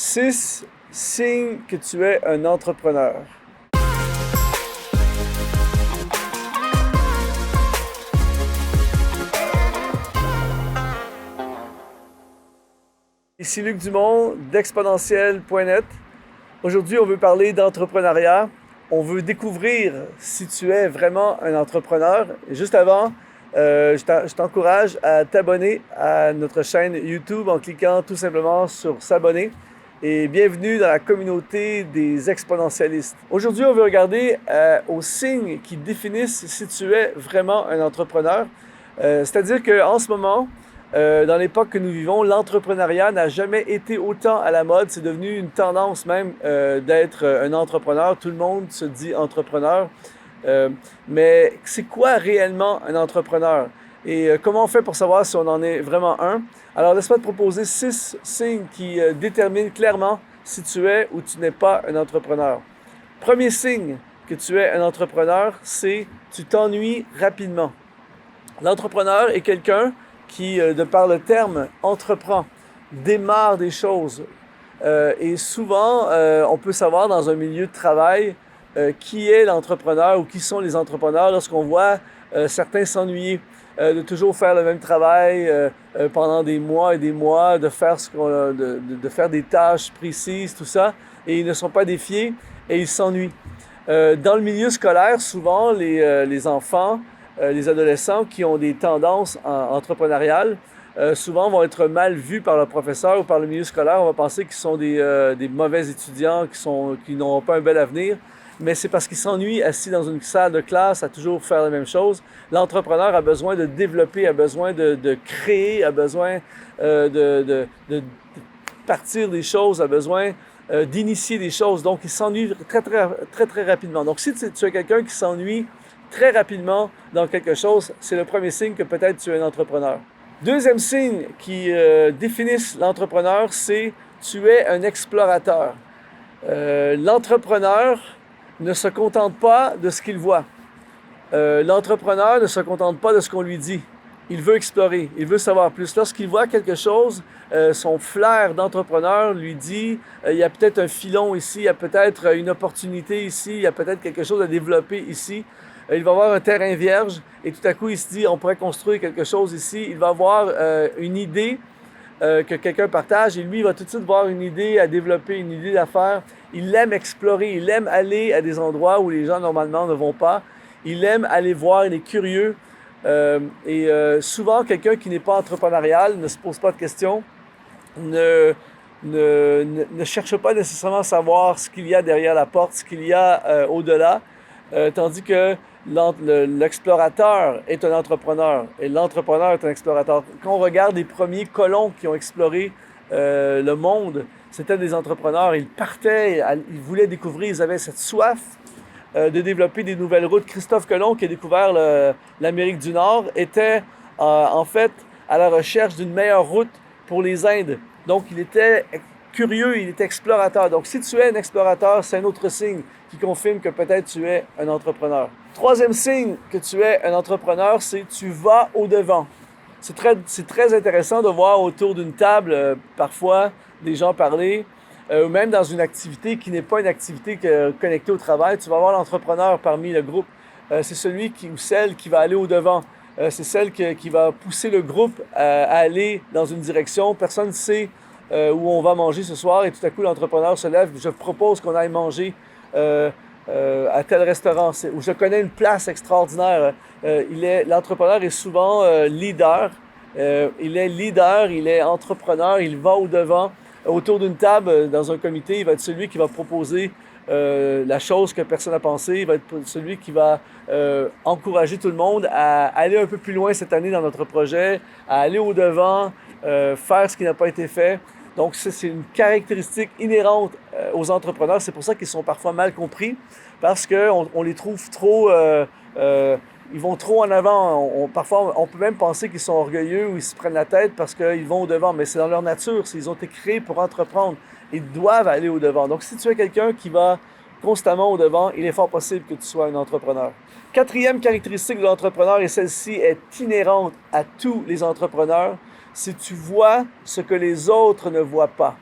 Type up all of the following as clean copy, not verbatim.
6 signes que tu es un entrepreneur. Ici Luc Dumont d'exponentiel.net. Aujourd'hui, on veut parler d'entrepreneuriat. On veut découvrir si tu es vraiment un entrepreneur. Et juste avant, je t'encourage à t'abonner à notre chaîne YouTube en cliquant tout simplement sur s'abonner. Et bienvenue dans la communauté des exponentialistes. Aujourd'hui, on veut regarder aux signes qui définissent si tu es vraiment un entrepreneur. C'est-à-dire qu'en ce moment, dans l'époque que nous vivons, l'entrepreneuriat n'a jamais été autant à la mode. C'est devenu une tendance même d'être un entrepreneur. Tout le monde se dit entrepreneur. Mais c'est quoi réellement un entrepreneur? Et comment on fait pour savoir si on en est vraiment un? Alors, laisse-moi te proposer 6 signes qui déterminent clairement si tu es ou tu n'es pas un entrepreneur. Premier signe que tu es un entrepreneur, c'est tu t'ennuies rapidement. L'entrepreneur est quelqu'un qui, de par le terme, entreprend, démarre des choses. Et souvent, on peut savoir dans un milieu de travail qui est l'entrepreneur ou qui sont les entrepreneurs lorsqu'on voit certains s'ennuyer. De toujours faire le même travail pendant des mois et des mois, de faire faire des tâches précises, tout ça, et ils ne sont pas défiés et ils s'ennuient. Dans le milieu scolaire, souvent, les enfants, les adolescents qui ont des tendances entrepreneuriales, souvent vont être mal vus par le professeur ou par le milieu scolaire. On va penser qu'ils sont des mauvais étudiants, qui n'auront pas un bel avenir. Mais c'est parce qu'ils s'ennuient assis dans une salle de classe à toujours faire la même chose. L'entrepreneur a besoin de développer, a besoin de créer, a besoin de partir des choses, a besoin d'initier des choses. Donc, il s'ennuie très rapidement. Donc, si tu es quelqu'un qui s'ennuie très rapidement dans quelque chose, c'est le premier signe que peut-être tu es un entrepreneur. Deuxième signe qui définisse l'entrepreneur, c'est tu es un explorateur. L'entrepreneur ne se contente pas de ce qu'il voit. L'entrepreneur ne se contente pas de ce qu'on lui dit. Il veut explorer, il veut savoir plus. Lorsqu'il voit quelque chose, son flair d'entrepreneur lui dit il y a peut-être un filon ici, il y a peut-être une opportunité ici, il y a peut-être quelque chose à développer ici. Il va avoir un terrain vierge et tout à coup il se dit on pourrait construire quelque chose ici. Il va avoir une idée que quelqu'un partage et lui, il va tout de suite voir une idée à développer, une idée d'affaires. Il aime explorer, il aime aller à des endroits où les gens normalement ne vont pas. Il aime aller voir, il est curieux. Souvent, quelqu'un qui n'est pas entrepreneurial ne se pose pas de questions, ne cherche pas nécessairement à savoir ce qu'il y a derrière la porte, ce qu'il y a au-delà, tandis que l'explorateur est un entrepreneur et l'entrepreneur est un explorateur. Quand on regarde les premiers colons qui ont exploré le monde, c'était des entrepreneurs. Ils partaient, ils voulaient découvrir, ils avaient cette soif de développer des nouvelles routes. Christophe Colomb, qui a découvert l'Amérique du Nord, était en fait à la recherche d'une meilleure route pour les Indes. Donc, il était curieux, il était explorateur. Donc, si tu es un explorateur, c'est un autre signe qui confirme que peut-être tu es un entrepreneur. Troisième signe que tu es un entrepreneur, c'est tu vas au-devant. C'est très intéressant de voir autour d'une table, parfois, des gens parler, ou même dans une activité qui n'est pas une activité connectée au travail. Tu vas voir l'entrepreneur parmi le groupe. C'est celui ou celle qui va aller au-devant. C'est celle qui va pousser le groupe à aller dans une direction. Personne ne sait où on va manger ce soir et tout à coup, l'entrepreneur se lève. Je propose qu'on aille manger à tel restaurant, où je connais une place extraordinaire. L'entrepreneur est souvent leader. Il est leader, il est entrepreneur, il va au-devant. Autour d'une table, dans un comité, il va être celui qui va proposer la chose que personne n'a pensé. Il va être celui qui va encourager tout le monde à aller un peu plus loin cette année dans notre projet, à aller au-devant, faire ce qui n'a pas été fait. Donc, c'est une caractéristique inhérente aux entrepreneurs. C'est pour ça qu'ils sont parfois mal compris, parce qu'on les trouve trop... ils vont trop en avant. Parfois, on peut même penser qu'ils sont orgueilleux ou ils se prennent la tête parce qu'ils vont au-devant. Mais c'est dans leur nature. Ils ont été créés pour entreprendre. Ils doivent aller au-devant. Donc, si tu es quelqu'un qui va constamment au-devant, il est fort possible que tu sois un entrepreneur. Quatrième caractéristique de l'entrepreneur, et celle-ci est inhérente à tous les entrepreneurs, c'est que tu vois ce que les autres ne voient pas.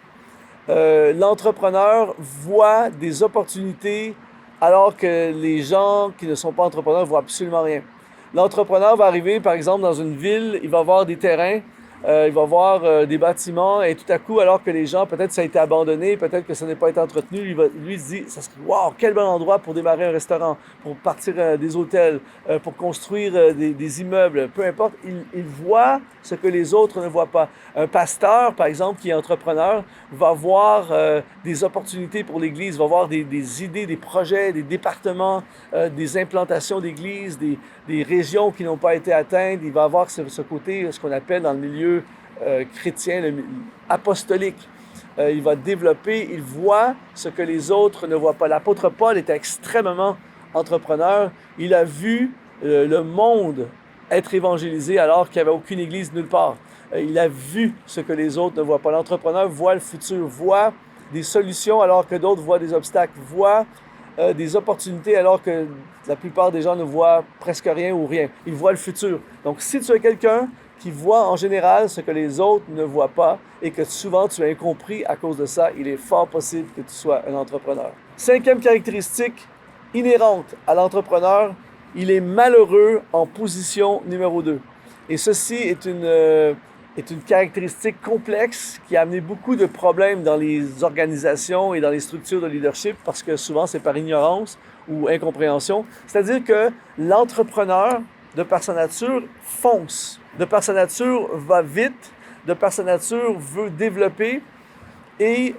L'entrepreneur voit des opportunités alors que les gens qui ne sont pas entrepreneurs ne voient absolument rien. L'entrepreneur va arriver, par exemple, dans une ville, il va voir des terrains, il va voir des bâtiments et tout à coup, alors que les gens, peut-être ça a été abandonné, peut-être que ça n'a pas été entretenu, lui se dit, ça serait, wow, quel bon endroit pour démarrer un restaurant, pour partir des hôtels, pour construire des immeubles, peu importe, il voit ce que les autres ne voient pas. Un pasteur, par exemple, qui est entrepreneur, va voir des opportunités pour l'Église, va voir des idées, des projets, des départements, des implantations d'Églises, des régions qui n'ont pas été atteintes. Il va avoir ce côté, ce qu'on appelle dans le milieu chrétien, apostolique. Il va développer, il voit ce que les autres ne voient pas. L'apôtre Paul était extrêmement entrepreneur. Il a vu le monde être évangélisé alors qu'il n'y avait aucune église nulle part. Il a vu ce que les autres ne voient pas. L'entrepreneur voit le futur, voit des solutions alors que d'autres voient des obstacles, voit des opportunités alors que la plupart des gens ne voient presque rien ou rien. Ils voient le futur. Donc, si tu es quelqu'un qui voit en général ce que les autres ne voient pas et que souvent tu es incompris à cause de ça, il est fort possible que tu sois un entrepreneur. Cinquième caractéristique inhérente à l'entrepreneur, il est malheureux en position numéro 2. Et ceci est une caractéristique complexe qui a amené beaucoup de problèmes dans les organisations et dans les structures de leadership parce que souvent c'est par ignorance ou incompréhension. C'est-à-dire que l'entrepreneur, de par sa nature, fonce. De par sa nature, va vite. De par sa nature, veut développer. Et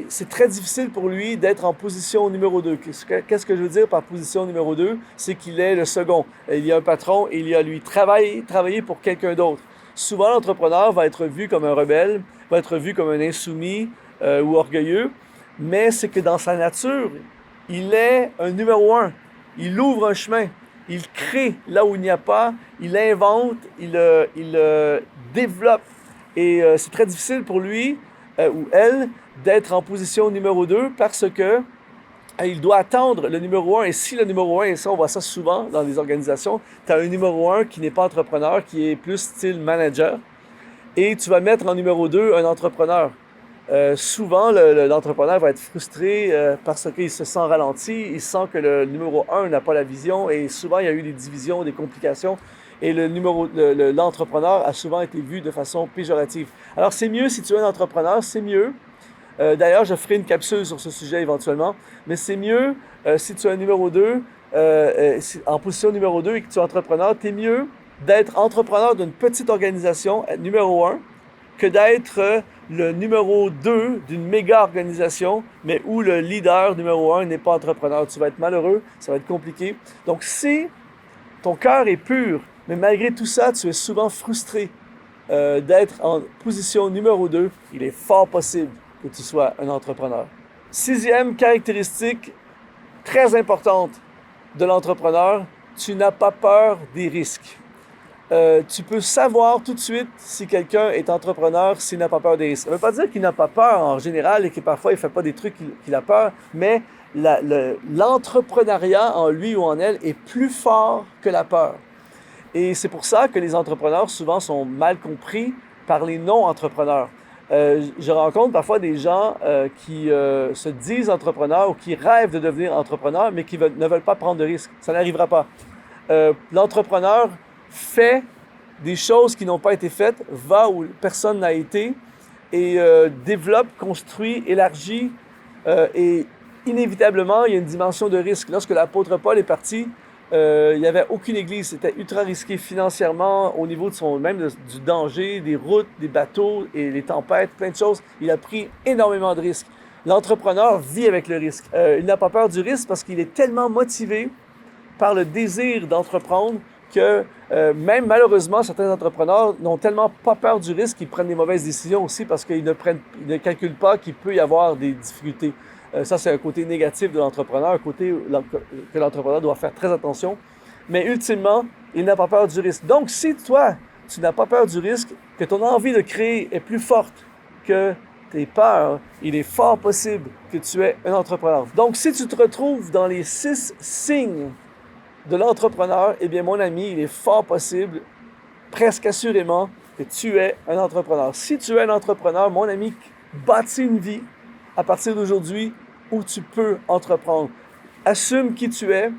c'est très difficile pour lui d'être en position numéro 2. Qu'est-ce que je veux dire par position numéro 2? C'est qu'il est le second. Il y a un patron et il y a lui. Travailler pour quelqu'un d'autre. Souvent, l'entrepreneur va être vu comme un rebelle, va être vu comme un insoumis ou orgueilleux, mais c'est que dans sa nature, il est un numéro 1. Il ouvre un chemin. Il crée là où il n'y a pas. Il invente. Il développe. Et c'est très difficile pour lui ou elle d'être en position numéro 2 parce que il doit attendre le numéro 1. Et si le numéro 1, et ça on voit ça souvent dans les organisations, tu as un numéro 1 qui n'est pas entrepreneur, qui est plus style manager, et tu vas mettre en numéro 2 un entrepreneur. Souvent, l'entrepreneur va être frustré parce qu'il se sent ralenti, il sent que le numéro 1 n'a pas la vision, et souvent il y a eu des divisions, des complications, et l'entrepreneur a souvent été vu de façon péjorative. Alors c'est mieux si tu es un entrepreneur, c'est mieux. D'ailleurs, je ferai une capsule sur ce sujet éventuellement, mais c'est mieux si tu es un numéro 2, en position numéro 2 et que tu es entrepreneur, t'es mieux d'être entrepreneur d'une petite organisation, numéro 1, que d'être le numéro 2 d'une méga organisation, mais où le leader numéro 1 n'est pas entrepreneur. Tu vas être malheureux, ça va être compliqué. Donc si ton cœur est pur, mais malgré tout ça, tu es souvent frustré d'être en position numéro 2, il est fort possible que tu sois un entrepreneur. Sixième caractéristique très importante de l'entrepreneur, tu n'as pas peur des risques. Tu peux savoir tout de suite si quelqu'un est entrepreneur s'il n'a pas peur des risques. Ça ne veut pas dire qu'il n'a pas peur en général et que parfois il ne fait pas des trucs qu'il a peur, mais l'entrepreneuriat en lui ou en elle est plus fort que la peur. Et c'est pour ça que les entrepreneurs souvent sont mal compris par les non-entrepreneurs. Je rencontre parfois des gens qui se disent entrepreneurs ou qui rêvent de devenir entrepreneurs, mais qui ne veulent pas prendre de risques. Ça n'arrivera pas. L'entrepreneur fait des choses qui n'ont pas été faites, va où personne n'a été et développe, construit, élargit et inévitablement, il y a une dimension de risque. Lorsque l'apôtre Paul est parti, il n'y avait aucune église. C'était ultra risqué financièrement au niveau de du danger, des routes, des bateaux et les tempêtes, plein de choses. Il a pris énormément de risques. L'entrepreneur vit avec le risque. Il n'a pas peur du risque parce qu'il est tellement motivé par le désir d'entreprendre que même malheureusement, certains entrepreneurs n'ont tellement pas peur du risque qu'ils prennent des mauvaises décisions aussi parce qu'ils ne calculent pas qu'il peut y avoir des difficultés. Ça, c'est un côté négatif de l'entrepreneur, un côté que l'entrepreneur doit faire très attention. Mais ultimement, il n'a pas peur du risque. Donc, si toi, tu n'as pas peur du risque, que ton envie de créer est plus forte que tes peurs, il est fort possible que tu es un entrepreneur. Donc, si tu te retrouves dans les 6 signes de l'entrepreneur, eh bien, mon ami, il est fort possible, presque assurément, que tu es un entrepreneur. Si tu es un entrepreneur, mon ami, bâtis une vie à partir d'aujourd'hui où tu peux entreprendre. Assume qui tu es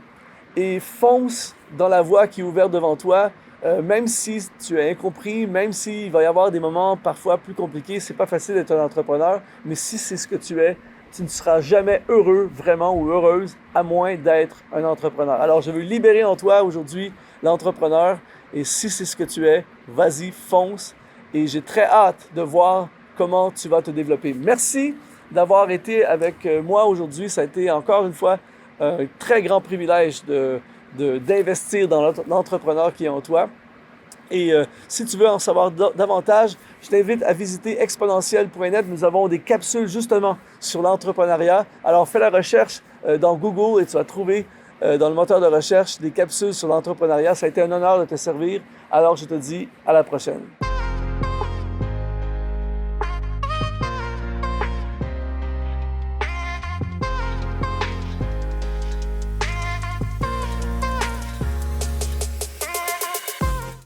et fonce dans la voie qui est ouverte devant toi. Même si tu es incompris, même s'il va y avoir des moments parfois plus compliqués, c'est pas facile d'être un entrepreneur, mais si c'est ce que tu es, tu ne seras jamais heureux vraiment ou heureuse à moins d'être un entrepreneur. Alors je veux libérer en toi aujourd'hui l'entrepreneur et si c'est ce que tu es, vas-y, fonce et j'ai très hâte de voir comment tu vas te développer. Merci d'avoir été avec moi aujourd'hui. Ça a été encore une fois un très grand privilège d'investir dans l'entrepreneur qui est en toi. Et si tu veux en savoir davantage, je t'invite à visiter exponentiel.net. Nous avons des capsules justement sur l'entrepreneuriat. Alors fais la recherche dans Google et tu vas trouver dans le moteur de recherche des capsules sur l'entrepreneuriat. Ça a été un honneur de te servir. Alors je te dis à la prochaine.